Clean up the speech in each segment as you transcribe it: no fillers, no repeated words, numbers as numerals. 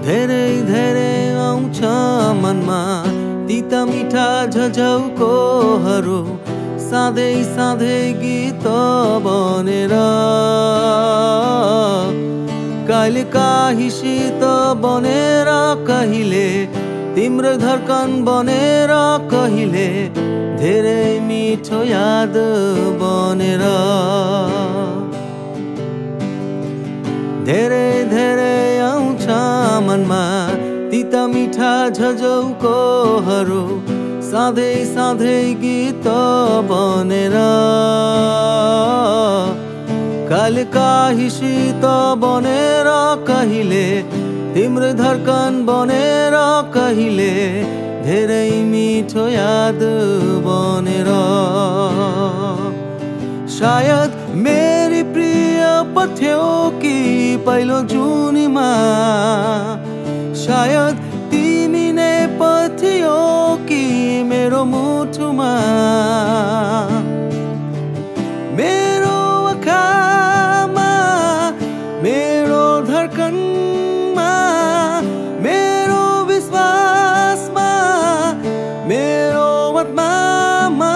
धेरै धेरै आउँछ मनमा तिता मिठा झझौकोहरू साधै साधै गीत बनेर कहिले काहीँ शीत बनेर कहिले तिम्रो धड्कन बनेर कहिले धेरै मिठो याद बनेर धेरै धेरै आउँछ मनमा तिता मिठा झझौकोहरू साधै साधै गीत बनेर कहिले काहीँ शीत बनेर कहिले तिम्रो धड्कन बनेर कहिले धेरै मिठो याद बनेर सायद मेरी प्रिय पर्थ्यौ कि पहिलो जुनीमा सायद तिमी नै पर्थ्यौ कि मेरो मुटुमा मेरो आँखामा मेरो धड्कनमा मेरो विश्वासमा मेरो आत्मामा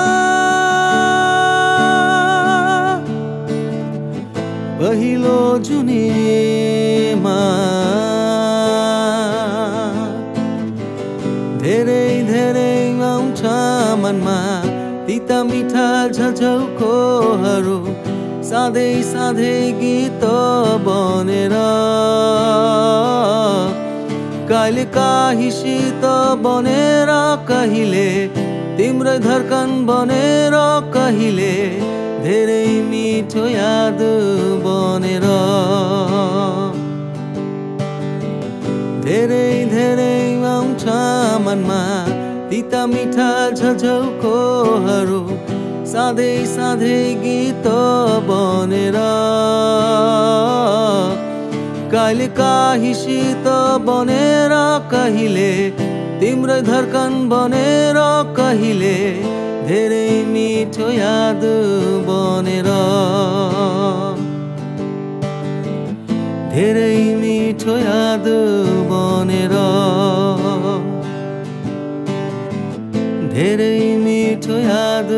पहिलो जुनीमा धेरै धेरै आउँछ मनमा तिता मिठा झझौकोहरू साधै साधै गीत बनेर कहिले काहीँ शीत बनेर कहिले तिम्रो धड्कन बनेर कहिले धेरै मिठो याद बनेर धेरै धेरै आउँछ मनमा तिता मिठा झझौकोहरू साधै साधै गीत बनेर कहिले काहीँ शीत बनेर कहिले तिम्रो धड्कन बनेर कहिले धेरै मिठो याद बनेर धेरै मिठो याद बनेर धेरै मिठो याद